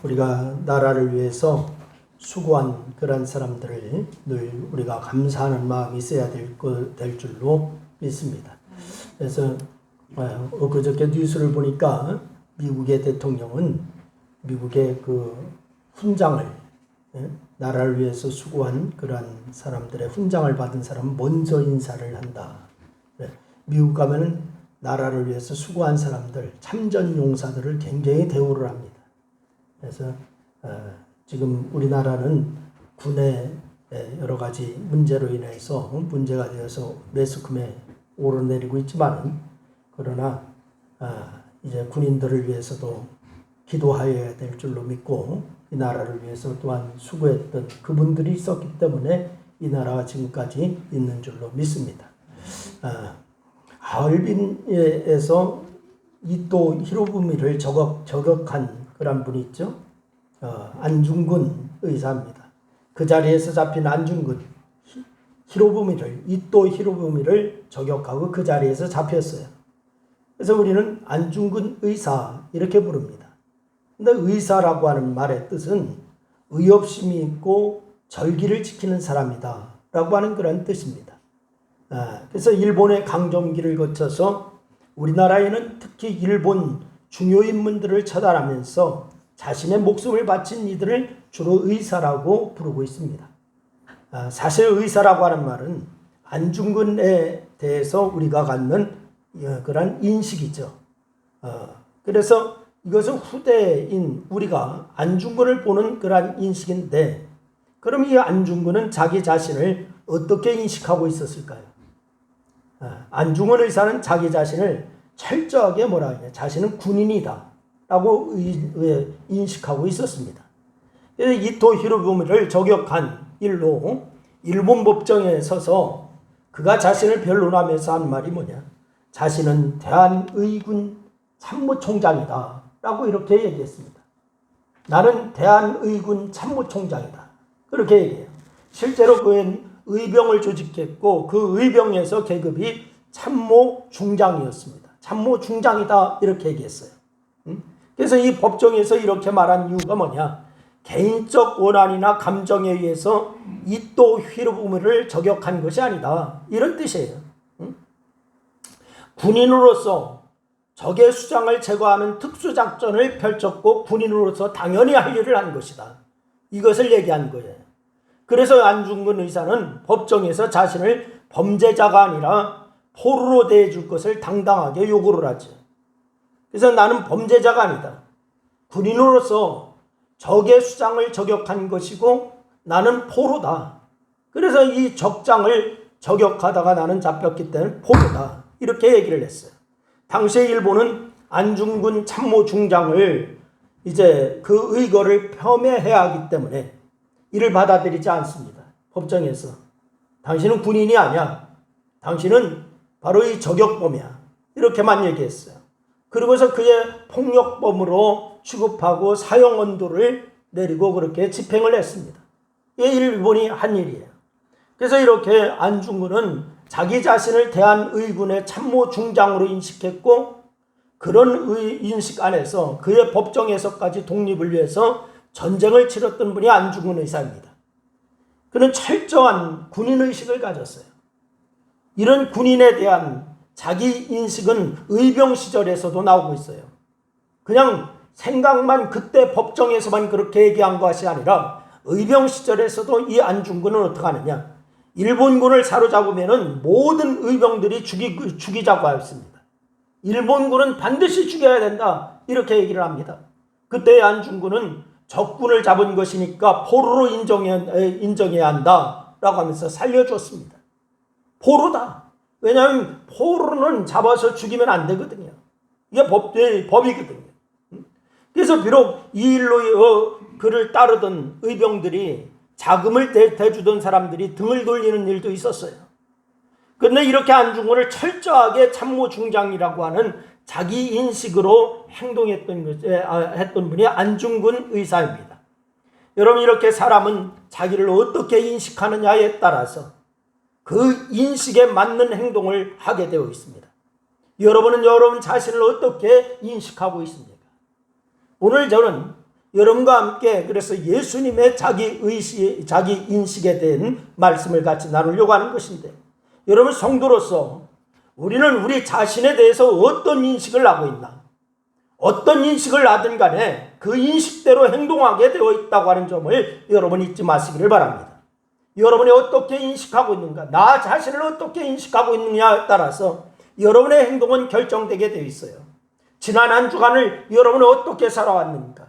우리가 나라를 위해서 수고한 그런 사람들을 늘 우리가 감사하는 마음이 있어야 될 줄로 믿습니다. 그래서 엊그저께 뉴스를 보니까 미국의 대통령은 미국의 그 훈장을, 나라를 위해서 수고한 그러한 사람들의 훈장을 받은 사람은 먼저 인사를 한다. 미국 가면은 나라를 위해서 수고한 사람들, 참전 용사들을 굉장히 대우를 합니다. 그래서 지금 우리나라는 군의 여러 가지 문제로 인해서 문제가 되어서 매스컴에 오르내리고 있지만, 그러나 이제 군인들을 위해서도 기도하여야 될 줄로 믿고, 이 나라를 위해서 또한 수고했던 그분들이 있었기 때문에 이 나라가 지금까지 있는 줄로 믿습니다. 하얼빈에서 이토 히로부미를 저격한 그런 분이 있죠. 안중근 의사입니다. 그 자리에서 잡힌 안중근 이토 히로부미를 저격하고 그 자리에서 잡혔어요. 그래서 우리는 안중근 의사 이렇게 부릅니다. 근데 의사라고 하는 말의 뜻은 의협심이 있고 절기를 지키는 사람이다 라고 하는 그런 뜻입니다. 그래서 일본의 강점기를 거쳐서 우리나라에는 특히 일본 중요 인물들을 처단하면서 자신의 목숨을 바친 이들을 주로 의사라고 부르고 있습니다. 사실 의사라고 하는 말은 안중근에 대해서 우리가 갖는 그런 인식이죠. 그래서 이것은 후대인 우리가 안중근을 보는 그런 인식인데, 그럼 이 안중근은 자기 자신을 어떻게 인식하고 있었을까요? 안중근 의사는 자기 자신을 철저하게 뭐라 하냐, 자신은 군인이다 라고 인식하고 있었습니다. 이토 히로부미를 저격한 일로 일본 법정에 서서 그가 자신을 변론하면서 한 말이 뭐냐, 자신은 대한의군 참모총장이다 라고 이렇게 얘기했습니다. 나는 대한의군 참모총장이다 그렇게 얘기해요. 실제로 그는 의병을 조직했고 그 의병에서 계급이 참모중장이었습니다. 참모중장이다 이렇게 얘기했어요. 그래서 이 법정에서 이렇게 말한 이유가 뭐냐, 개인적 원한이나 감정에 의해서 이토 히로부미를 저격한 것이 아니다 이런 뜻이에요. 군인으로서 적의 수장을 제거하는 특수작전을 펼쳤고 군인으로서 당연히 할 일을 한 것이다, 이것을 얘기한 거예요. 그래서 안중근 의사는 법정에서 자신을 범죄자가 아니라 포로로 대해줄 것을 당당하게 요구를 하죠. 그래서 나는 범죄자가 아니다, 군인으로서 적의 수장을 저격한 것이고 나는 포로다. 그래서 이 적장을 저격하다가 나는 잡혔기 때문에 포로다 이렇게 얘기를 했어요. 당시에 일본은 안중근 참모중장을 이제 그 의거를 폄훼해야 하기 때문에 이를 받아들이지 않습니다. 법정에서 당신은 군인이 아니야, 당신은 바로 이 저격범이야 이렇게만 얘기했어요. 그러고서 그의 폭력범으로 취급하고 사형 언도를 내리고 그렇게 집행을 했습니다. 이게 일본이 한 일이에요. 그래서 이렇게 안중근은 자기 자신을 대한의군의 참모중장으로 인식했고, 그런 인식 안에서 그의 법정에서까지 독립을 위해서 전쟁을 치렀던 분이 안중근 의사입니다. 그는 철저한 군인의식을 가졌어요. 이런 군인에 대한 자기 인식은 의병 시절에서도 나오고 있어요. 그냥 생각만 그때 법정에서만 그렇게 얘기한 것이 아니라 의병 시절에서도 이 안중근은 어떻게 하느냐, 일본군을 사로잡으면은 모든 의병들이 죽이자고 하였습니다. 일본군은 반드시 죽여야 된다 이렇게 얘기를 합니다. 그때 안중근은 적군을 잡은 것이니까 포로로 인정해야 한다 라고 하면서 살려줬습니다. 포로다. 왜냐하면 포로는 잡아서 죽이면 안 되거든요. 이게 법이거든요. 그래서 비록 이 일로 그를 따르던 의병들이 자금을 대주던 사람들이 등을 돌리는 일도 있었어요. 그런데 이렇게 안중근을 철저하게 참모중장이라고 하는 자기 인식으로 했던 분이 안중근 의사입니다. 여러분, 이렇게 사람은 자기를 어떻게 인식하느냐에 따라서 그 인식에 맞는 행동을 하게 되어 있습니다. 여러분은 여러분 자신을 어떻게 인식하고 있습니까? 오늘 저는 여러분과 함께 그래서 예수님의 자기 인식에 대한 말씀을 같이 나누려고 하는 것인데, 여러분 성도로서 우리는 우리 자신에 대해서 어떤 인식을 하고 있나? 어떤 인식을 하든 간에 그 인식대로 행동하게 되어 있다고 하는 점을 여러분 잊지 마시기를 바랍니다. 여러분이 어떻게 인식하고 있는가, 나 자신을 어떻게 인식하고 있느냐에 따라서 여러분의 행동은 결정되게 되어 있어요. 지난 한 주간을 여러분은 어떻게 살아왔는가?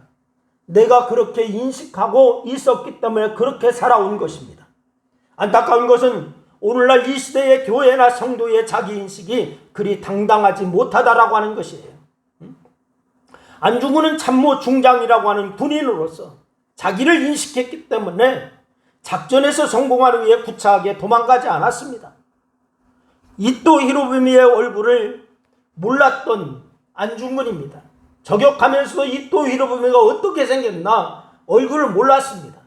내가 그렇게 인식하고 있었기 때문에 그렇게 살아온 것입니다. 안타까운 것은 오늘날 이 시대의 교회나 성도의 자기인식이 그리 당당하지 못하다라고 하는 것이에요. 안중근은 참모 중장이라고 하는 군인으로서 자기를 인식했기 때문에 작전에서 성공하기 위해 구차하게 도망가지 않았습니다. 이토 히로부미의 얼굴을 몰랐던 안중근입니다. 저격하면서도 이토 히로부미가 어떻게 생겼나 얼굴을 몰랐습니다.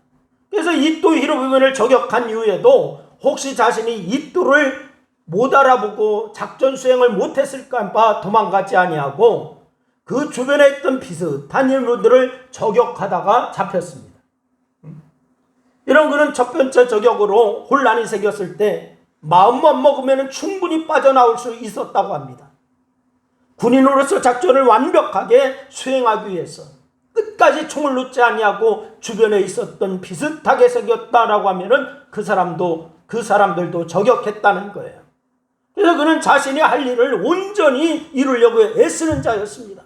그래서 이토 히로부미를 저격한 이후에도 혹시 자신이 이토를 못 알아보고 작전 수행을 못했을까 봐 도망가지 아니하고 그 주변에 있던 비슷한 인물들을 저격하다가 잡혔습니다. 이런 그런 첫 번째 저격으로 혼란이 생겼을 때 마음만 먹으면 충분히 빠져나올 수 있었다고 합니다. 군인으로서 작전을 완벽하게 수행하기 위해서 끝까지 총을 놓지 아니하고 주변에 있었던 비슷하게 생겼다라고 하면은 그 사람들도 저격했다는 거예요. 그래서 그는 자신이 할 일을 온전히 이루려고 애쓰는 자였습니다.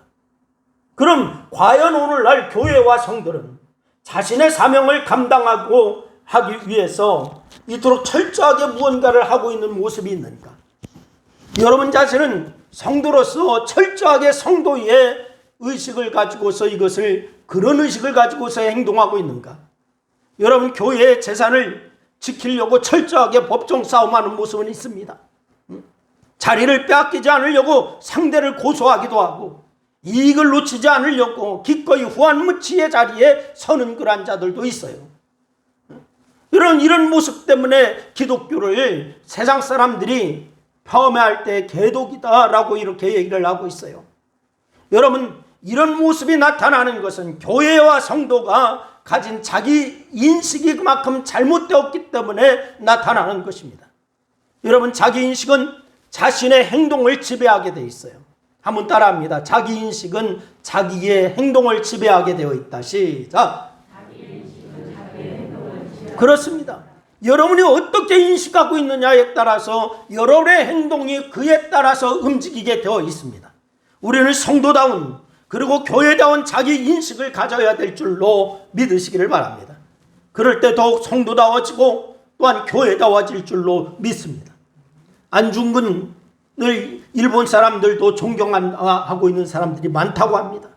그럼 과연 오늘날 교회와 성도는 자신의 사명을 감당하고 하기 위해서 이토록 철저하게 무언가를 하고 있는 모습이 있는가? 여러분 자신은 성도로서 철저하게 성도의 의식을 가지고서 그런 의식을 가지고서 행동하고 있는가? 여러분 교회의 재산을 지키려고 철저하게 법정 싸움하는 모습은 있습니다. 자리를 빼앗기지 않으려고 상대를 고소하기도 하고 이익을 놓치지 않으려고 기꺼이 후한무치의 자리에 서는 그런 자들도 있어요. 이런 모습 때문에 기독교를 세상 사람들이 폄훼할 때 개독이다라고 이렇게 얘기를 하고 있어요. 여러분 이런 모습이 나타나는 것은 교회와 성도가 가진 자기 인식이 그만큼 잘못되었기 때문에 나타나는 것입니다. 여러분 자기 인식은 자신의 행동을 지배하게 되어 있어요. 한번 따라합니다. 자기 인식은 자기의 행동을 지배하게 되어 있다. 시작. 그렇습니다. 여러분이 어떻게 인식하고 있느냐에 따라서 여러분의 행동이 그에 따라서 움직이게 되어 있습니다. 우리는 성도다운 그리고 교회다운 자기 인식을 가져야 될 줄로 믿으시기를 바랍니다. 그럴 때 더욱 성도다워지고 또한 교회다워질 줄로 믿습니다. 안중근을 일본 사람들도 존경하고 있는 사람들이 많다고 합니다.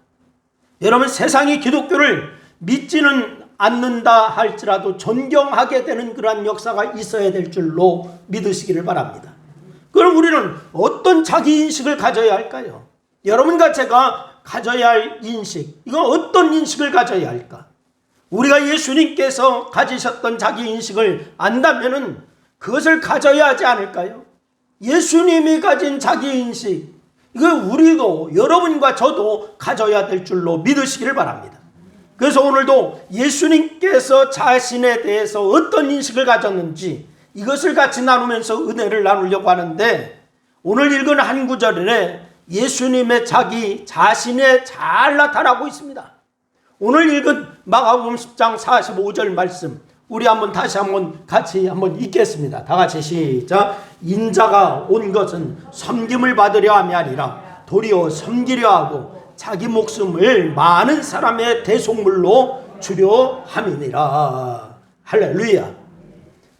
여러분 세상이 기독교를 믿지는 않는다 할지라도 존경하게 되는 그러한 역사가 있어야 될 줄로 믿으시기를 바랍니다. 그럼 우리는 어떤 자기인식을 가져야 할까요? 여러분과 제가 가져야 할 인식, 이건 어떤 인식을 가져야 할까? 우리가 예수님께서 가지셨던 자기인식을 안다면은 그것을 가져야 하지 않을까요? 예수님이 가진 자기인식, 이거 우리도 여러분과 저도 가져야 될 줄로 믿으시기를 바랍니다. 그래서 오늘도 예수님께서 자신에 대해서 어떤 인식을 가졌는지 이것을 같이 나누면서 은혜를 나누려고 하는데, 오늘 읽은 한 구절에 예수님의 자신에 잘 나타나고 있습니다. 오늘 읽은 마가복음 10장 45절 말씀 우리 다시 같이 읽겠습니다. 다 같이 시작. 인자가 온 것은 섬김을 받으려 함이 아니라 도리어 섬기려 하고 자기 목숨을 많은 사람의 대속물로 주려 함이니라. 할렐루야.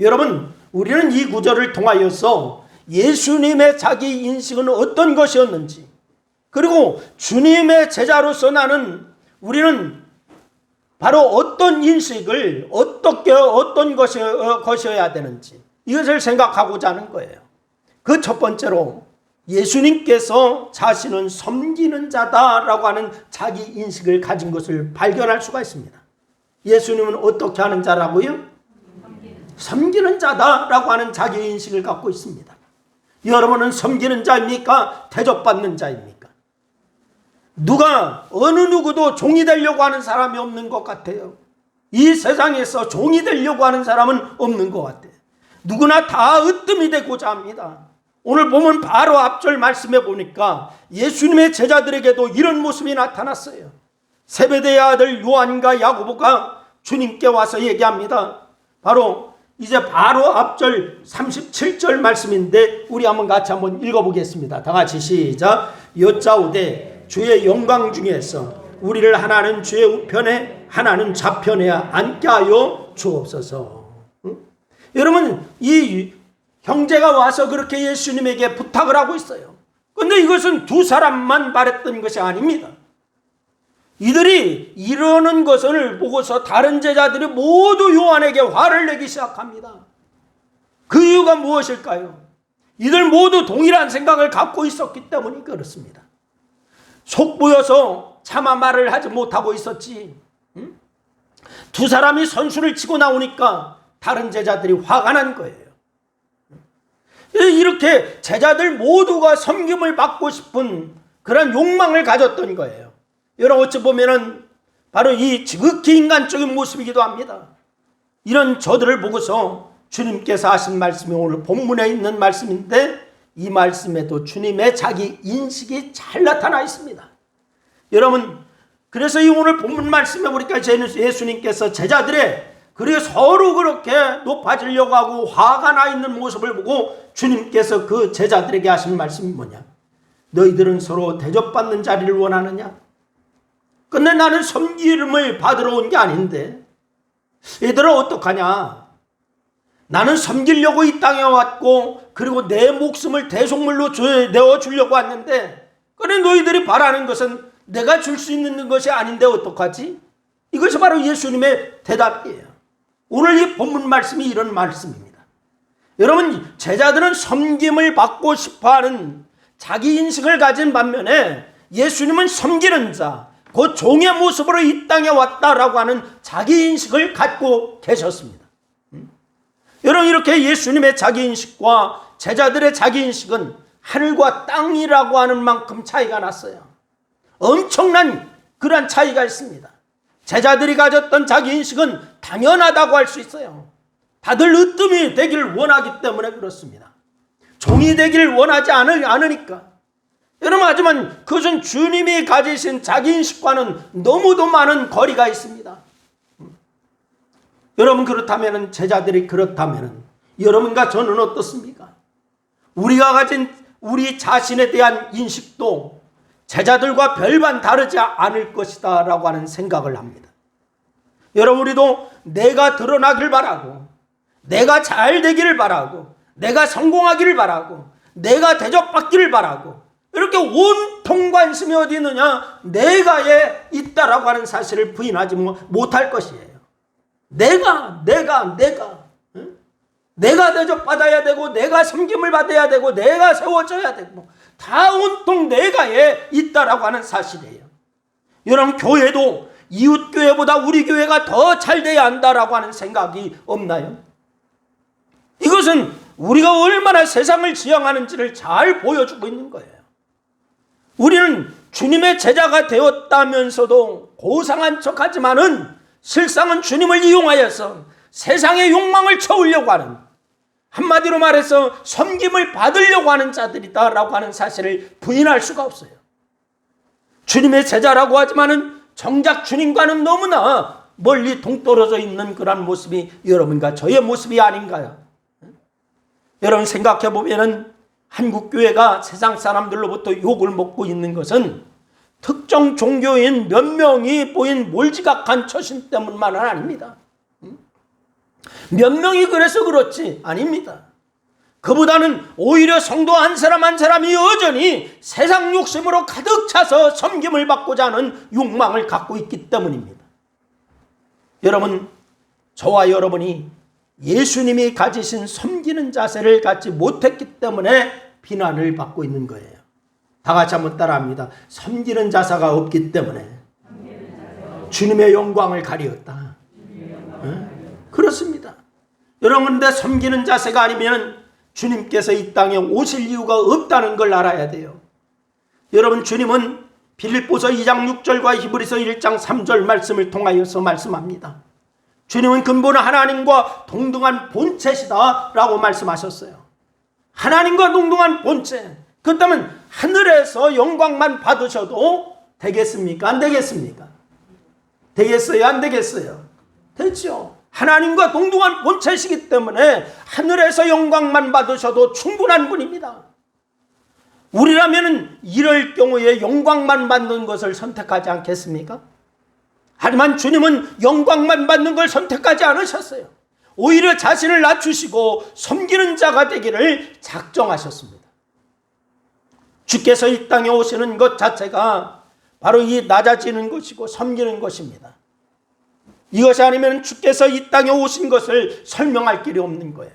여러분 우리는 이 구절을 통하여서 예수님의 자기 인식은 어떤 것이었는지, 그리고 주님의 제자로서 우리는 바로 어떤 인식을 어떤 것이어야 되는지 이것을 생각하고자 하는 거예요. 그 첫 번째로 예수님께서 자신은 섬기는 자다라고 하는 자기 인식을 가진 것을 발견할 수가 있습니다. 예수님은 어떻게 하는 자라고요? 섬기는 자다라고 하는 자기 인식을 갖고 있습니다. 여러분은 섬기는 자입니까? 대접받는 자입니까? 누가 어느 누구도 종이 되려고 하는 사람이 없는 것 같아요. 이 세상에서 종이 되려고 하는 사람은 없는 것 같아요. 누구나 다 으뜸이 되고자 합니다. 오늘 보면 바로 앞절 말씀에 보니까 예수님의 제자들에게도 이런 모습이 나타났어요. 세베대의 아들 요한과 야고보가 주님께 와서 얘기합니다. 바로 이제 바로 앞절 37절 말씀인데 우리 같이 한번 읽어보겠습니다. 다 같이 시작. 여짜오되 주의 영광 중에서 우리를 하나는 주의 우편에 하나는 좌편에 앉게 하여 주옵소서. 여러분, 이 형제가 와서 그렇게 예수님에게 부탁을 하고 있어요. 그런데 이것은 두 사람만 말했던 것이 아닙니다. 이들이 이러는 것을 보고서 다른 제자들이 모두 요한에게 화를 내기 시작합니다. 그 이유가 무엇일까요? 이들 모두 동일한 생각을 갖고 있었기 때문이 그렇습니다. 속보여서 차마 말을 하지 못하고 있었지. 두 사람이 선수를 치고 나오니까 다른 제자들이 화가 난 거예요. 이렇게 제자들 모두가 섬김을 받고 싶은 그런 욕망을 가졌던 거예요. 여러분, 어찌 보면은 바로 이 지극히 인간적인 모습이기도 합니다. 이런 저들을 보고서 주님께서 하신 말씀이 오늘 본문에 있는 말씀인데, 이 말씀에도 주님의 자기 인식이 잘 나타나 있습니다. 여러분, 그래서 이 오늘 본문 말씀에 보니까 예수님께서 제자들의 그리고 서로 그렇게 높아지려고 하고 화가 나 있는 모습을 보고 주님께서 그 제자들에게 하신 말씀이 뭐냐? 너희들은 서로 대접받는 자리를 원하느냐? 근데 나는 섬김을 받으러 온 게 아닌데 얘들아 어떡하냐? 나는 섬기려고 이 땅에 왔고 그리고 내 목숨을 대속물로 내어주려고 왔는데, 그래 너희들이 바라는 것은 내가 줄 수 있는 것이 아닌데 어떡하지? 이것이 바로 예수님의 대답이에요. 오늘 이 본문 말씀이 이런 말씀입니다. 여러분, 제자들은 섬김을 받고 싶어하는 자기 인식을 가진 반면에 예수님은 섬기는 자, 그 종의 모습으로 이 땅에 왔다라고 하는 자기 인식을 갖고 계셨습니다. 여러분, 이렇게 예수님의 자기 인식과 제자들의 자기 인식은 하늘과 땅이라고 하는 만큼 차이가 났어요. 엄청난 그러한 차이가 있습니다. 제자들이 가졌던 자기 인식은 당연하다고 할 수 있어요. 다들 으뜸이 되기를 원하기 때문에 그렇습니다. 종이 되기를 원하지 않으니까. 여러분, 하지만 그것은 주님이 가지신 자기 인식과는 너무도 많은 거리가 있습니다. 여러분, 그렇다면 제자들이 그렇다면 여러분과 저는 어떻습니까? 우리가 가진 우리 자신에 대한 인식도 제자들과 별반 다르지 않을 것이다 라고 하는 생각을 합니다. 여러분, 우리도 내가 드러나길 바라고, 내가 잘 되기를 바라고, 내가 성공하기를 바라고, 내가 대접받기를 바라고, 이렇게 온통 관심이 어디 있느냐? 내가에 있다라고 하는 사실을 부인하지 못할 것이에요. 내가 대접받아야 되고, 내가 섬김을 받아야 되고, 내가 세워져야 되고, 다 온통 내가에 있다라고 하는 사실이에요. 여러분, 교회도 이웃교회보다 우리 교회가 더 잘 돼야 한다라고 하는 생각이 없나요? 이것은 우리가 얼마나 세상을 지향하는지를 잘 보여주고 있는 거예요. 우리는 주님의 제자가 되었다면서도 고상한 척하지만은 실상은 주님을 이용하여서 세상의 욕망을 채우려고 하는, 한마디로 말해서 섬김을 받으려고 하는 자들이다라고 하는 사실을 부인할 수가 없어요. 주님의 제자라고 하지만은 정작 주님과는 너무나 멀리 동떨어져 있는 그런 모습이 여러분과 저의 모습이 아닌가요? 여러분, 생각해 보면은 한국 교회가 세상 사람들로부터 욕을 먹고 있는 것은 특정 종교인 몇 명이 보인 몰지각한 처신 때문만은 아닙니다. 몇 명이 그래서 그렇지 아닙니다. 그보다는 오히려 성도 한 사람 한 사람이 여전히 세상 욕심으로 가득 차서 섬김을 받고자 하는 욕망을 갖고 있기 때문입니다. 여러분, 저와 여러분이 예수님이 가지신 섬기는 자세를 갖지 못했기 때문에 비난을 받고 있는 거예요. 다 같이 한번 따라합니다. 섬기는 자세가 없기 때문에 주님의 영광을 가리었다. 그렇습니다. 여러분, 근데 섬기는 자세가 아니면 주님께서 이 땅에 오실 이유가 없다는 걸 알아야 돼요. 여러분, 주님은 빌립보서 2장 6절과 히브리서 1장 3절 말씀을 통하여서 말씀합니다. 주님은 근본 하나님과 동등한 본체시다 라고 말씀하셨어요. 하나님과 동등한 본체. 그렇다면 하늘에서 영광만 받으셔도 되겠습니까? 안 되겠습니까? 되겠어요? 안 되겠어요? 되죠. 하나님과 동등한 본체시기 때문에 하늘에서 영광만 받으셔도 충분한 분입니다. 우리라면 이럴 경우에 영광만 받는 것을 선택하지 않겠습니까? 하지만 주님은 영광만 받는 걸 선택하지 않으셨어요. 오히려 자신을 낮추시고 섬기는 자가 되기를 작정하셨습니다. 주께서 이 땅에 오시는 것 자체가 바로 이 낮아지는 것이고 섬기는 것입니다. 이것이 아니면 주께서 이 땅에 오신 것을 설명할 길이 없는 거예요.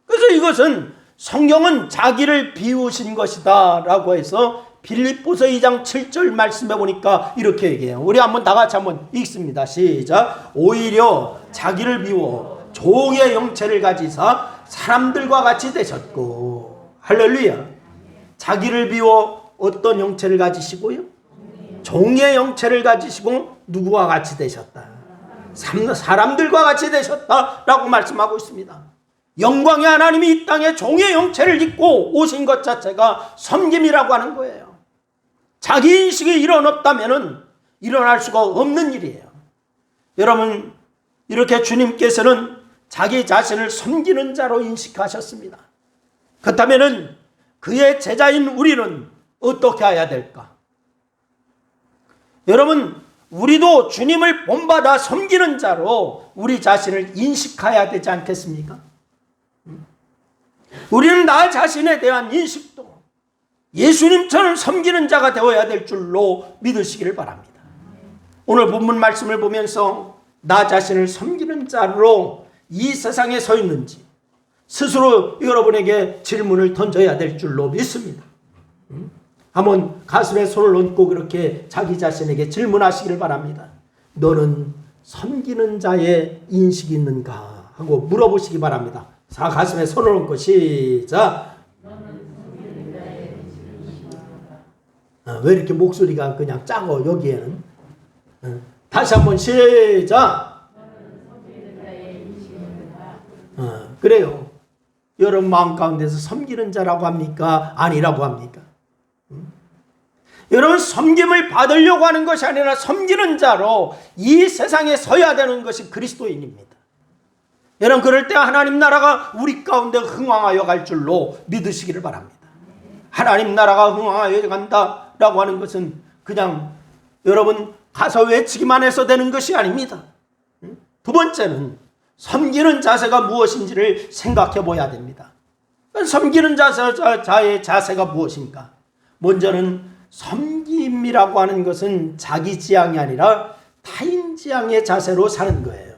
그래서 이것은 성경은 자기를 비우신 것이다 라고 해서 빌립보서 2장 7절 말씀해 보니까 이렇게 얘기해요. 우리 한번 다 같이 한번 읽습니다. 시작. 오히려 자기를 비워 종의 형체를 가지사 사람들과 같이 되셨고. 할렐루야. 자기를 비워 어떤 형체를 가지시고요? 종의 형체를 가지시고 누구와 같이 되셨다? 사람들과 같이 되셨다라고 말씀하고 있습니다. 영광의 하나님이 이 땅에 종의 형체를 입고 오신 것 자체가 섬김이라고 하는 거예요. 자기 인식이 일어났다면 일어날 수가 없는 일이에요. 여러분, 이렇게 주님께서는 자기 자신을 섬기는 자로 인식하셨습니다. 그렇다면 그의 제자인 우리는 어떻게 해야 될까? 여러분, 우리도 주님을 본받아 섬기는 자로 우리 자신을 인식해야 되지 않겠습니까? 우리는 나 자신에 대한 인식도 예수님처럼 섬기는 자가 되어야 될 줄로 믿으시기를 바랍니다. 오늘 본문 말씀을 보면서 나 자신을 섬기는 자로 이 세상에 서 있는지 스스로 여러분에게 질문을 던져야 될 줄로 믿습니다. 한번 가슴에 손을 얹고 그렇게 자기 자신에게 질문하시기를 바랍니다. 너는 섬기는 자의 인식이 있는가 하고 물어보시기 바랍니다. 자, 가슴에 손을 얹고 시작. 왜 이렇게 목소리가 그냥 작어 여기에는? 다시 한번 시작. 그래요. 여러분 마음 가운데서 섬기는 자라고 합니까? 아니라고 합니까? 여러분, 섬김을 받으려고 하는 것이 아니라 섬기는 자로 이 세상에 서야 되는 것이 그리스도인입니다. 여러분, 그럴 때 하나님 나라가 우리 가운데 흥왕하여 갈 줄로 믿으시기를 바랍니다. 하나님 나라가 흥왕하여 간다라고 하는 것은 그냥 여러분 가서 외치기만 해서 되는 것이 아닙니다. 두 번째는 섬기는 자세가 무엇인지를 생각해 보아야 됩니다. 섬기는 자의 자세가 무엇인가? 먼저는 섬김이라고 하는 것은 자기 지향이 아니라 타인 지향의 자세로 사는 거예요.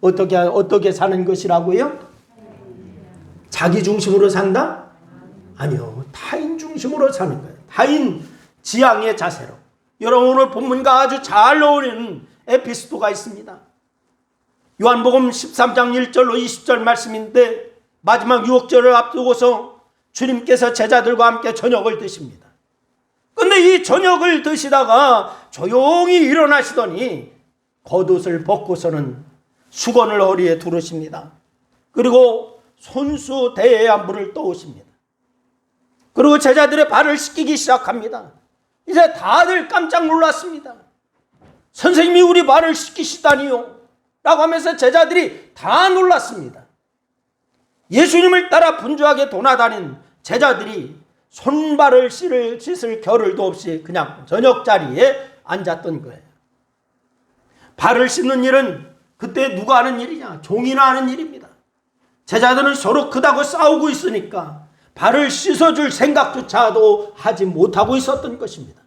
어떻게 사는 것이라고요? 자기 중심으로 산다? 아니요. 타인 중심으로 사는 거예요. 타인 지향의 자세로. 여러분, 오늘 본문과 아주 잘 어울리는 에피소드가 있습니다. 요한복음 13장 1절로 20절 말씀인데 마지막 유혹절을 앞두고서 주님께서 제자들과 함께 저녁을 드십니다. 근데 이 저녁을 드시다가 조용히 일어나시더니 겉옷을 벗고서는 수건을 허리에 두르십니다. 그리고 손수 대에 한 물을 떠오십니다. 그리고 제자들의 발을 씻기기 시작합니다. 이제 다들 깜짝 놀랐습니다. 선생님이 우리 발을 씻기시다니요? 라고 하면서 제자들이 다 놀랐습니다. 예수님을 따라 분주하게 도나다닌 제자들이 손발을 씻을 겨를도 없이 그냥 저녁 자리에 앉았던 거예요. 발을 씻는 일은 그때 누가 하는 일이냐? 종이나 하는 일입니다. 제자들은 서로 크다고 싸우고 있으니까 발을 씻어줄 생각조차도 하지 못하고 있었던 것입니다.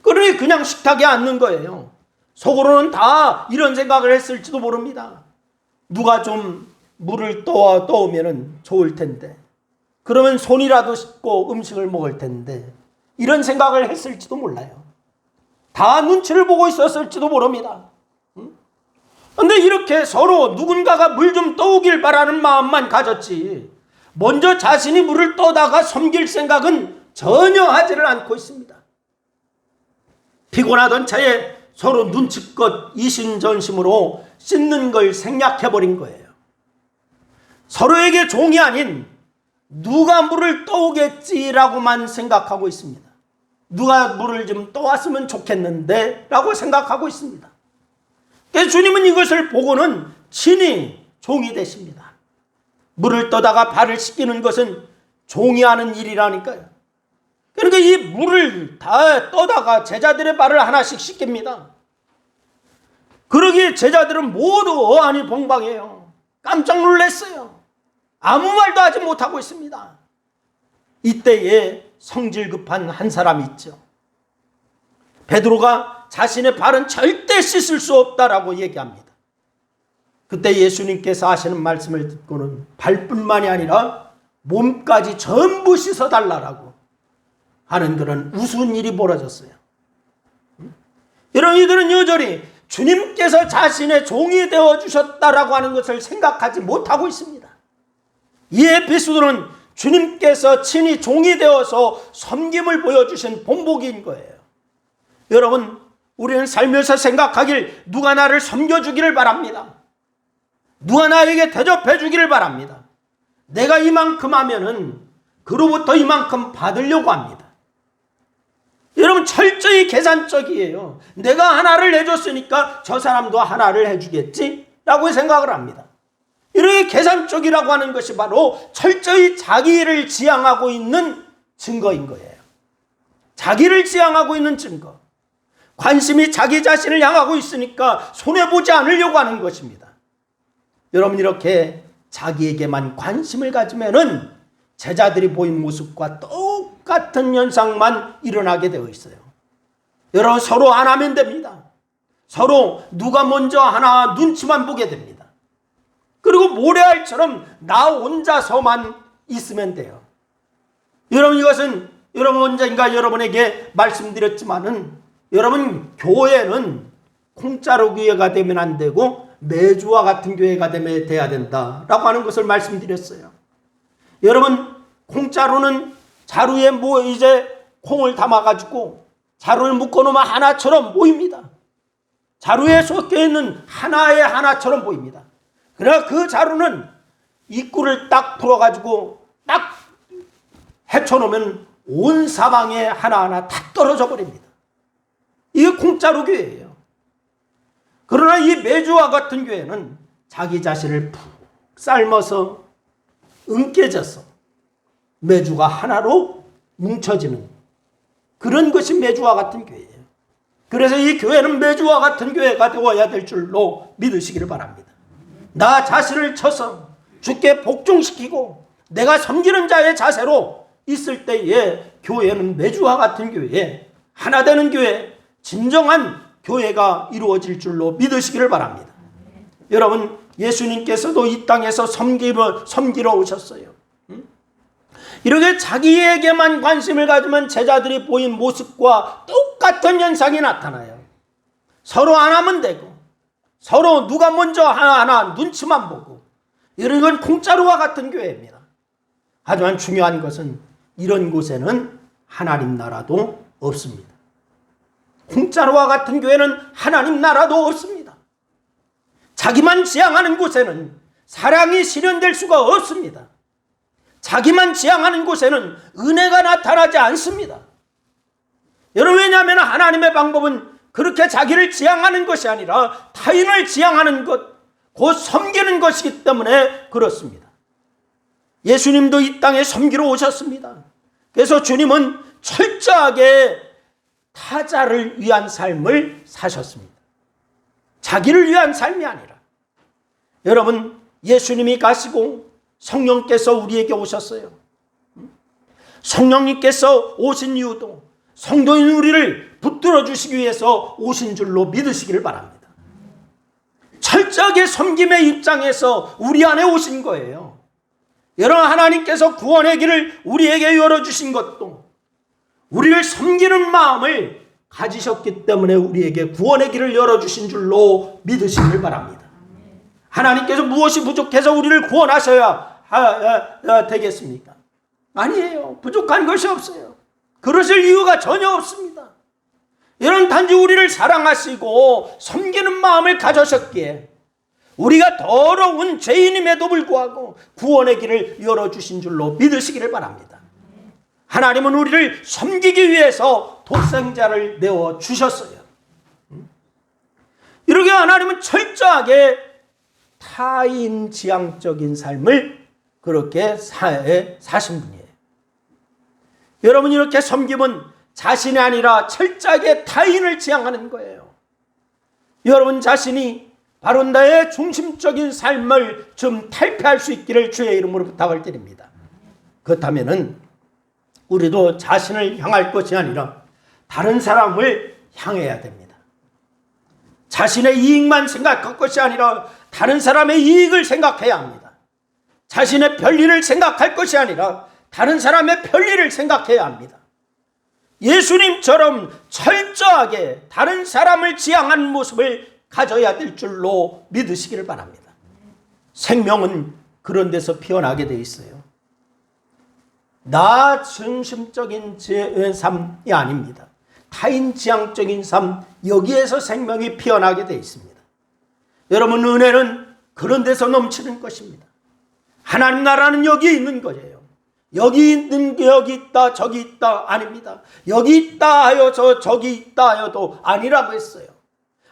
그러니 그냥 식탁에 앉는 거예요. 속으로는 다 이런 생각을 했을지도 모릅니다. 누가 좀 물을 떠오면 좋을 텐데, 그러면 손이라도 씻고 음식을 먹을 텐데, 이런 생각을 했을지도 몰라요. 다 눈치를 보고 있었을지도 모릅니다. 그런데 이렇게 서로 누군가가 물 좀 떠오길 바라는 마음만 가졌지 먼저 자신이 물을 떠다가 섬길 생각은 전혀 하지를 않고 있습니다. 피곤하던 차에 서로 눈치껏 이신전심으로 씻는 걸 생략해버린 거예요. 서로에게 종이 아닌 누가 물을 떠오겠지라고만 생각하고 있습니다. 누가 물을 좀 떠왔으면 좋겠는데 라고 생각하고 있습니다. 그래서 주님은 이것을 보고는 친히 종이 되십니다. 물을 떠다가 발을 씻기는 것은 종이 하는 일이라니까요. 그러니까 이 물을 다 떠다가 제자들의 발을 하나씩 씻깁니다. 그러기에 제자들은 모두 어안이 봉방해요. 깜짝 놀랐어요. 아무 말도 하지 못하고 있습니다. 이때에 성질 급한 한 사람이 있죠. 베드로가 자신의 발은 절대 씻을 수 없다라고 얘기합니다. 그때 예수님께서 하시는 말씀을 듣고는 발뿐만이 아니라 몸까지 전부 씻어달라고 하는 그런 우스운 일이 벌어졌어요. 이런 이들은 여전히 주님께서 자신의 종이 되어주셨다라고 하는 것을 생각하지 못하고 있습니다. 이 에피소드는 주님께서 친히 종이 되어서 섬김을 보여주신 본보기인 거예요. 여러분, 우리는 살면서 생각하길 누가 나를 섬겨주기를 바랍니다. 누가 나에게 대접해 주기를 바랍니다. 내가 이만큼 하면은 그로부터 이만큼 받으려고 합니다. 여러분, 철저히 계산적이에요. 내가 하나를 해줬으니까 저 사람도 하나를 해주겠지라고 생각을 합니다. 이렇게 계산적이라고 하는 것이 바로 철저히 자기를 지향하고 있는 증거인 거예요. 자기를 지향하고 있는 증거. 관심이 자기 자신을 향하고 있으니까 손해보지 않으려고 하는 것입니다. 여러분, 이렇게 자기에게만 관심을 가지면은 제자들이 보인 모습과 똑같은 현상만 일어나게 되어 있어요. 여러분, 서로 안 하면 됩니다. 서로 누가 먼저 하나 눈치만 보게 됩니다. 그리고 모래알처럼 나 혼자서만 있으면 돼요. 여러분, 이것은 여러분 언젠가 여러분에게 말씀드렸지만은 여러분, 교회는 공짜로 교회가 되면 안 되고 매주와 같은 교회가 돼야 된다라고 하는 것을 말씀드렸어요. 여러분, 공짜로는 자루에 이제 콩을 담아가지고 자루를 묶어놓으면 하나처럼 보입니다. 자루에 섞여있는 하나의 하나처럼 보입니다. 그러나 그 자루는 입구를 딱 풀어가지고 딱 헤쳐놓으면 온 사방에 하나하나 다 떨어져 버립니다. 이게 공짜로 교회예요. 그러나 이 매주와 같은 교회는 자기 자신을 푹 삶아서 으깨져서 매주가 하나로 뭉쳐지는 그런 것이 매주와 같은 교회예요. 그래서 이 교회는 매주와 같은 교회가 되어야 될 줄로 믿으시기를 바랍니다. 나 자신을 쳐서 주께 복종시키고 내가 섬기는 자의 자세로 있을 때에 교회는 매주와 같은 교회, 하나 되는 교회, 진정한 교회가 이루어질 줄로 믿으시기를 바랍니다. 여러분, 예수님께서도 이 땅에서 섬기러 오셨어요. 이렇게 자기에게만 관심을 가지면 제자들이 보인 모습과 똑같은 현상이 나타나요. 서로 안 하면 되고 서로 누가 먼저 하나 눈치만 보고 이런 건 공짜로와 같은 교회입니다. 하지만 중요한 것은 이런 곳에는 하나님 나라도 없습니다. 공짜로와 같은 교회는 하나님 나라도 없습니다. 자기만 지향하는 곳에는 사랑이 실현될 수가 없습니다. 자기만 지향하는 곳에는 은혜가 나타나지 않습니다. 여러분, 왜냐하면 하나님의 방법은 그렇게 자기를 지향하는 것이 아니라 타인을 지향하는 것, 곧 섬기는 것이기 때문에 그렇습니다. 예수님도 이 땅에 섬기러 오셨습니다. 그래서 주님은 철저하게 타자를 위한 삶을 사셨습니다. 자기를 위한 삶이 아니라. 여러분, 예수님이 가시고 성령께서 우리에게 오셨어요. 성령님께서 오신 이유도 성도인 우리를 붙들어 주시기 위해서 오신 줄로 믿으시기를 바랍니다. 철저하게 섬김의 입장에서 우리 안에 오신 거예요. 여러분, 하나님께서 구원의 길을 우리에게 열어주신 것도 우리를 섬기는 마음을 가지셨기 때문에 우리에게 구원의 길을 열어주신 줄로 믿으시길 바랍니다. 하나님께서 무엇이 부족해서 우리를 구원하셔야 되겠습니까? 아니에요. 부족한 것이 없어요. 그러실 이유가 전혀 없습니다. 여러분, 단지 우리를 사랑하시고 섬기는 마음을 가져셨기에 우리가 더러운 죄인임에도 불구하고 구원의 길을 열어주신 줄로 믿으시기를 바랍니다. 하나님은 우리를 섬기기 위해서 독생자를 내어주셨어요. 이렇게 하나님은 철저하게 타인지향적인 삶을 그렇게 사신 분이에요. 여러분, 이렇게 섬김은 자신이 아니라 철저하게 타인을 지향하는 거예요. 여러분 자신이 바로 나의 중심적인 삶을 좀 탈피할 수 있기를 주의 이름으로 부탁을 드립니다. 그렇다면은 우리도 자신을 향할 것이 아니라 다른 사람을 향해야 됩니다. 자신의 이익만 생각할 것이 아니라 다른 사람의 이익을 생각해야 합니다. 자신의 편리를 생각할 것이 아니라 다른 사람의 편리를 생각해야 합니다. 예수님처럼 철저하게 다른 사람을 지향하는 모습을 가져야 될 줄로 믿으시기를 바랍니다. 생명은 그런 데서 피어나게 되어 있어요. 나 중심적인 삶이 아닙니다. 타인 지향적인 삶, 여기에서 생명이 피어나게 되어 있습니다. 여러분, 은혜는 그런 데서 넘치는 것입니다. 하나님 나라는 여기 있는 거예요. 여기 있는 게 여기 있다 저기 있다 아닙니다. 여기 있다 하여서 저기 있다 하여도 아니라고 했어요.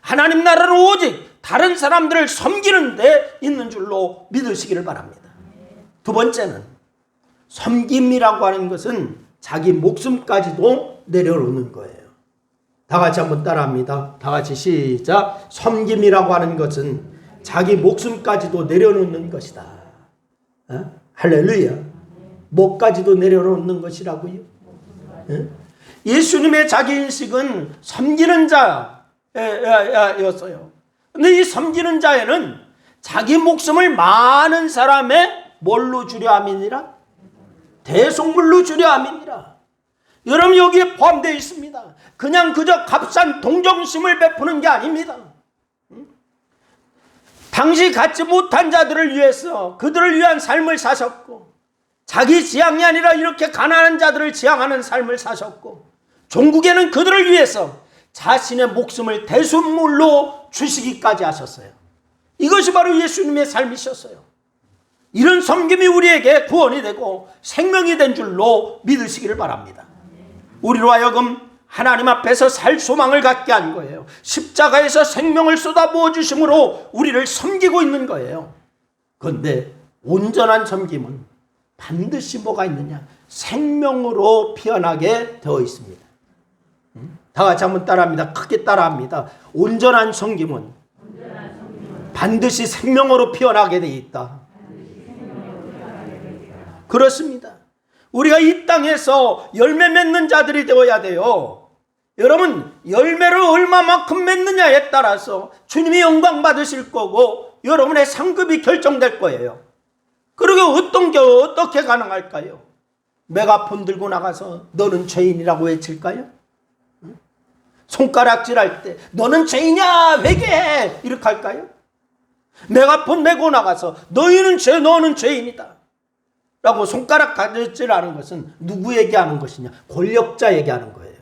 하나님 나라는 오직 다른 사람들을 섬기는 데 있는 줄로 믿으시기를 바랍니다. 두 번째는 섬김이라고 하는 것은 자기 목숨까지도 내려놓는 거예요. 다 같이 한번 따라합니다. 다 같이 시작. 섬김이라고 하는 것은 자기 목숨까지도 내려놓는 것이다. 할렐루야. 뭐까지도 내려놓는 것이라고요? 예수님의 자기 인식은 섬기는 자였어요. 근데 이 섬기는 자에는 자기 목숨을 많은 사람의 뭘로 주려 함이니라? 대속물로 주려 함이니라. 여러분, 여기에 포함되어 있습니다. 그냥 그저 값싼 동정심을 베푸는 게 아닙니다. 당시 갖지 못한 자들을 위해서 그들을 위한 삶을 사셨고, 자기 지향이 아니라 이렇게 가난한 자들을 지향하는 삶을 사셨고, 종국에는 그들을 위해서 자신의 목숨을 대속물로 주시기까지 하셨어요. 이것이 바로 예수님의 삶이셨어요. 이런 섬김이 우리에게 구원이 되고 생명이 된 줄로 믿으시기를 바랍니다. 우리로 하여금 하나님 앞에서 살 소망을 갖게 한 거예요. 십자가에서 생명을 쏟아부어 주심으로 우리를 섬기고 있는 거예요. 그런데 온전한 섬김은 반드시 뭐가 있느냐? 생명으로 피어나게 되어 있습니다. 다 같이 한번 따라합니다. 크게 따라합니다. 온전한 섬김은 반드시 생명으로 피어나게 되어 있다. 그렇습니다. 우리가 이 땅에서 열매 맺는 자들이 되어야 돼요. 여러분, 열매를 얼마만큼 맺느냐에 따라서 주님이 영광 받으실 거고 여러분의 상급이 결정될 거예요. 그러게 어떻게 가능할까요? 메가폰 들고 나가서 너는 죄인이라고 외칠까요? 손가락질할 때 너는 죄인이야 회개해 이렇게 할까요? 메가폰 메고 나가서 너는 죄인이다 라고 손가락 가질하는 것은 누구에게 하는 것이냐? 권력자에게 하는 거예요.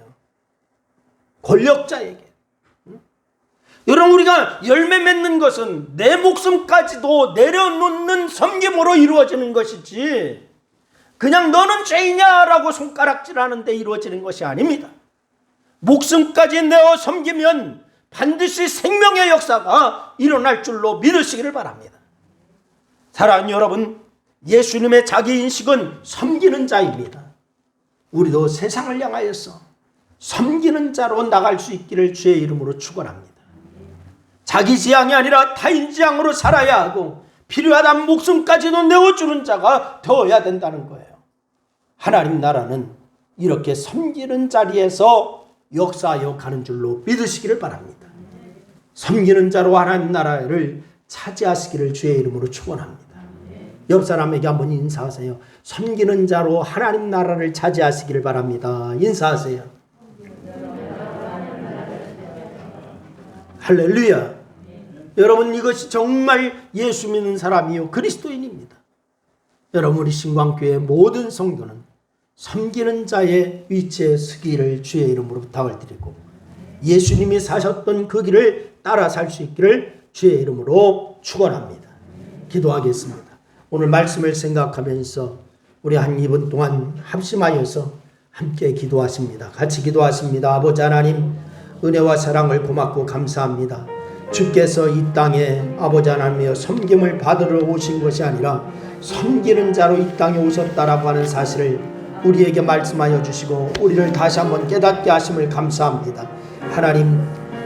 권력자에게. 여러분, 우리가 열매 맺는 것은 내 목숨까지도 내려놓는 섬김으로 이루어지는 것이지 그냥 너는 죄인이야라고 손가락질하는 데 이루어지는 것이 아닙니다. 목숨까지 내어 섬기면 반드시 생명의 역사가 일어날 줄로 믿으시기를 바랍니다. 사랑하는 여러분, 예수님의 자기 인식은 섬기는 자입니다. 우리도 세상을 향하여서 섬기는 자로 나갈 수 있기를 주의 이름으로 축원합니다. 자기 지향이 아니라 타인 지향으로 살아야 하고 필요하다면 목숨까지도 내어주는 자가 되어야 된다는 거예요. 하나님 나라는 이렇게 섬기는 자리에서 역사하여 가는 줄로 믿으시기를 바랍니다. 섬기는 자로 하나님 나라를 차지하시기를 주의 이름으로 축원합니다. 옆 사람에게 한번 인사하세요. 섬기는 자로 하나님 나라를 차지하시기를 바랍니다. 인사하세요. 할렐루야. 여러분, 이것이 정말 예수 믿는 사람이요 그리스도인입니다. 여러분, 우리 신광교회 모든 성도는 섬기는 자의 위치에 서기를 주의 이름으로 부탁을 드리고 예수님이 사셨던 그 길을 따라 살 수 있기를 주의 이름으로 축원합니다. 기도하겠습니다. 오늘 말씀을 생각하면서 우리 한 2분 동안 합심하여서 함께 기도하십니다. 같이 기도하십니다. 아버지 하나님, 은혜와 사랑을 고맙고 감사합니다. 주께서 이 땅에 아버지 하나님의 섬김을 받으러 오신 것이 아니라 섬기는 자로 이 땅에 오셨다라고 하는 사실을 우리에게 말씀하여 주시고 우리를 다시 한번 깨닫게 하심을 감사합니다. 하나님,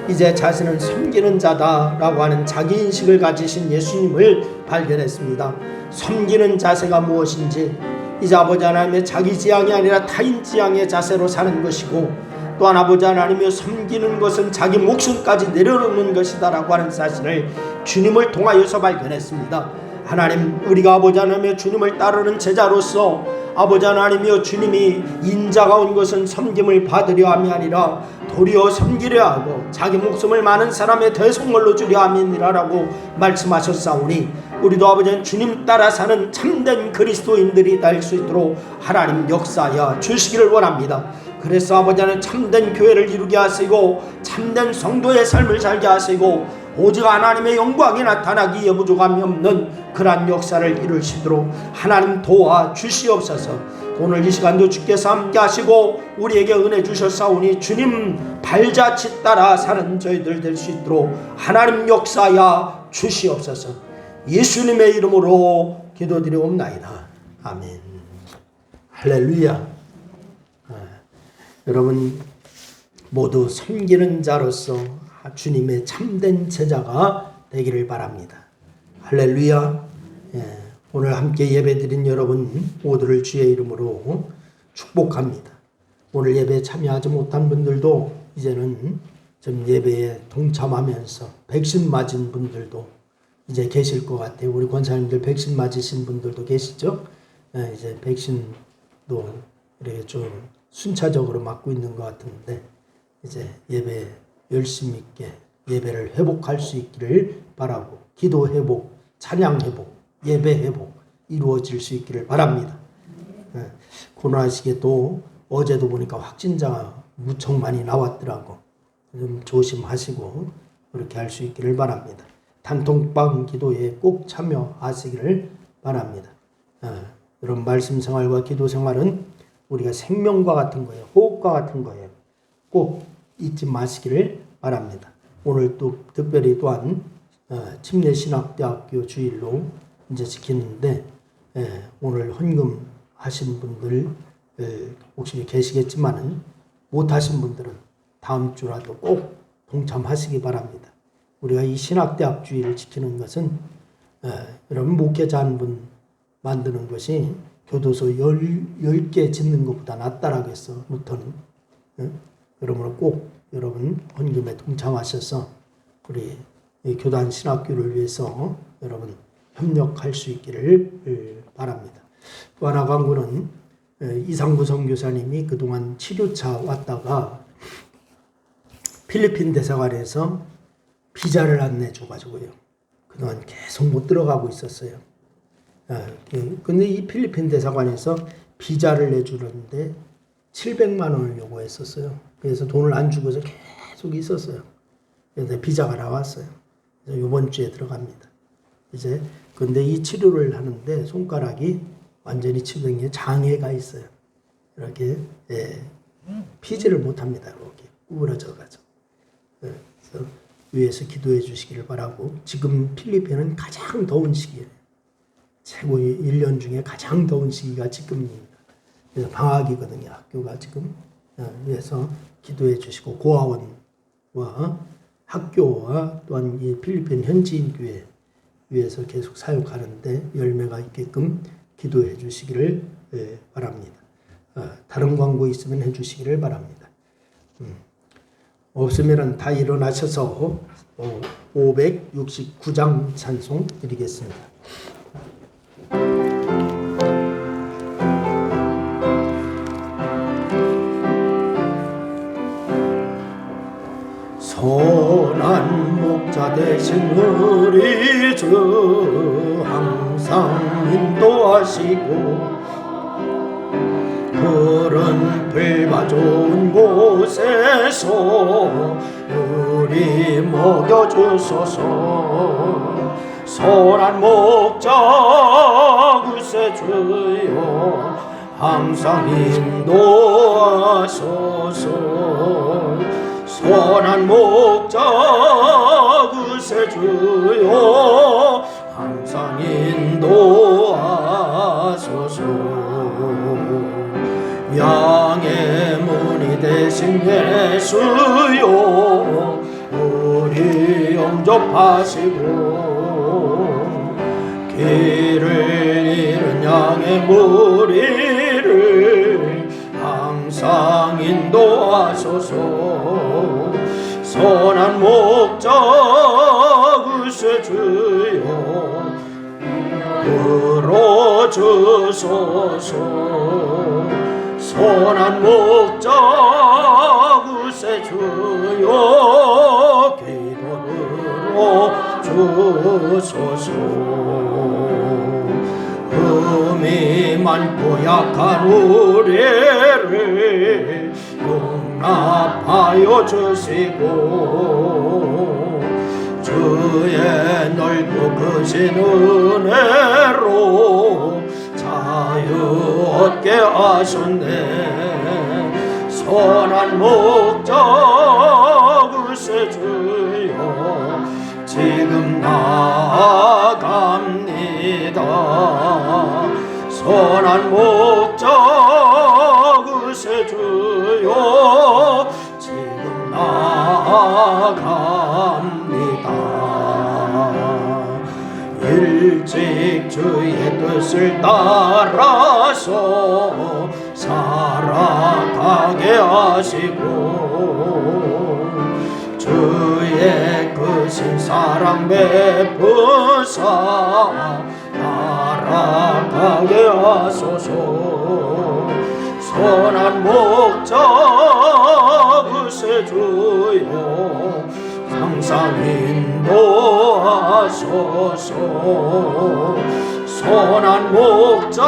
이제 자신은 섬기는 자다라고 하는 자기인식을 가지신 예수님을 발견했습니다. 섬기는 자세가 무엇인지 이제 아버지 하나님의 자기 지향이 아니라 타인 지향의 자세로 사는 것이고, 또한 아버지 하나님의 섬기는 것은 자기 목숨까지 내려놓는 것이다 라고 하는 사실을 주님을 통하여서 발견했습니다. 하나님, 우리가 아버지 하나님의 주님을 따르는 제자로서 아버지 하나님이여, 주님이 인자가 온 것은 섬김을 받으려 함이 아니라 도리어 섬기려 하고 자기 목숨을 많은 사람의 대속물로 주려 함이니라라고 말씀하셨사오니, 우리도 아버지 주님 따라 사는 참된 그리스도인들이 될 수 있도록 하나님 역사하여 주시기를 원합니다. 그래서 아버지 하나님 참된 교회를 이루게 하시고 참된 성도의 삶을 살게 하시고 오직 하나님의 영광이 나타나기 여부족함이 없는 그러한 역사를 이루시도록 하나님 도와 주시옵소서. 오늘 이 시간도 주께서 함께 하시고 우리에게 은혜 주셨사오니 주님 발자취 따라 사는 저희들 될 수 있도록 하나님 역사하여 주시옵소서. 예수님의 이름으로 기도드리옵나이다. 아멘. 할렐루야. 여러분 모두 섬기는 자로서 주님의 참된 제자가 되기를 바랍니다. 할렐루야. 오늘 함께 예배드린 여러분 모두를 주의 이름으로 축복합니다. 오늘 예배에 참여하지 못한 분들도 이제는 좀 예배에 동참하면서 백신 맞은 분들도 이제 계실 것 같아요. 우리 권사님들 백신 맞으신 분들도 계시죠? 이제 백신도 이렇게 좀 순차적으로 맞고 있는 것 같은데 이제 예배 열심히 있게 예배를 회복할 수 있기를 바라고, 기도 회복, 찬양 회복, 예배 회복 이루어질 수 있기를 바랍니다. 코로나 시기에 또 어제도 보니까 확진자가 무척 많이 나왔더라고. 좀 조심하시고 그렇게 할 수 있기를 바랍니다. 단톡방 기도에 꼭 참여하시기를 바랍니다. 이런 말씀 생활과 기도 생활은 우리가 생명과 같은 거예요. 호흡과 같은 거예요. 꼭 잊지 마시기를 바랍니다. 오늘 또 특별히 또한 침례신학대학교 주일로 이제 지키는데 오늘 헌금 하신 분들 혹시 계시겠지만은 못하신 분들은 다음 주라도 꼭 동참하시기 바랍니다. 우리가 이 신학대학 주일을 지키는 것은 여러분 목회자 한 분 만드는 것이 교도소 10개 짓는 것보다 낫다라고 해서 무터는 그러므로 꼭 여러분 헌금에 동참하셔서 우리 교단 신학교를 위해서 여러분 협력할 수 있기를 바랍니다. 또 하나 광고는 이상구 선교사님이 그동안 치료차 왔다가 필리핀 대사관에서 비자를 안 내줘가지고요. 그동안 계속 못 들어가고 있었어요. 근데 이 필리핀 대사관에서 비자를 내주는데 700만 원을 요구했었어요. 그래서 돈을 안 주고서 계속 있었어요. 그래서 비자가 나왔어요. 그래서 이번 주에 들어갑니다. 이제 근데 이 치료를 하는데 손가락이 완전히 치명에 장애가 있어요. 이렇게 피지를 못합니다. 이렇게 구부러져가지고. 그래서 위에서 기도해 주시기를 바라고, 지금 필리핀은 가장 더운 시기예요. 최고 1년 중에 가장 더운 시기가 지금입니다. 그래서 방학이거든요. 학교가 지금. 위에서 기도해 주시고 고아원과 학교와 또한 이 필리핀 현지인 교회 위에서 계속 사역하는데 열매가 있게끔 기도해 주시기를 바랍니다. 다른 광고 있으면 해 주시기를 바랍니다. 없으면 다 일어나셔서 569장 찬송 드리겠습니다. 선한 목자 되신 우리 주 항상 인도하시고 푸른 풀과 좋은 곳에서 우리 먹여주소서. 선한 목자 구세주여 항상 인도하소서. 선한 목자 구세주여 항상 인도하소서. 양의 문이 되신 예수여 우리 영접하시고 길을 잃은 양의 무리를 항상 인도하소서. 선한 목자 구세주여 들어주소서. 선한 목자 구세주여 기도 들어주소서. 흠이 많고 약한 우리를 용납하여 주시고 주의 넓고 크신 은혜로 자유 얻게 하셨네. 선한 목자 구세주여 지금 나아갑니다. 선한 목자 구세주여 지금 나아갑니다. 일찍 주의 뜻을 따라서 살아가게 하시고 주의 크신 사랑 베푸사 살아가게 하소서. 선한 목자 구세주여 항상 인도하소서. 선한 목자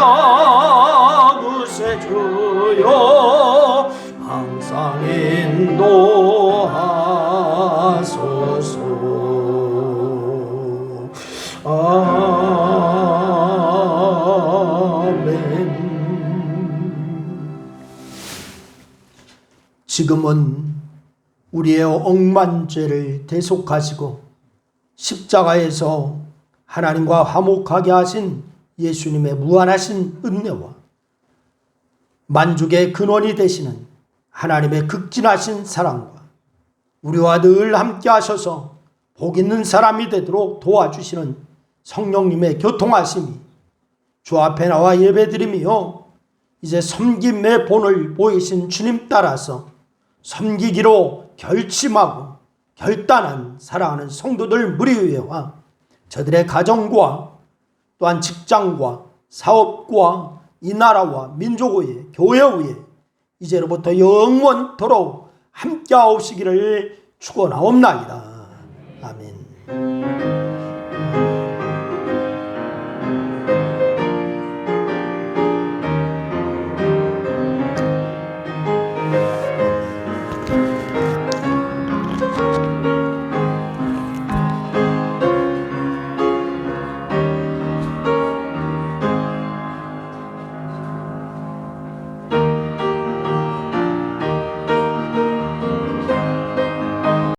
구세주여 항상 인도하소서. 아멘. 지금은 우리의 억만 죄를 대속하시고 십자가에서 하나님과 화목하게 하신 예수님의 무한하신 은혜와 만족의 근원이 되시는 하나님의 극진하신 사랑과 우리와 늘 함께 하셔서 복 있는 사람이 되도록 도와주시는 성령님의 교통하심이 주 앞에 나와 예배드리며 이제 섬김의 본을 보이신 주님 따라서 섬기기로 결심하고 결단한 사랑하는 성도들 무리회와 저들의 가정과 또한 직장과 사업과 이 나라와 민족 위에 교회 위에 이제로부터 영원토록 함께하시기를 축원하옵나이다. 아멘.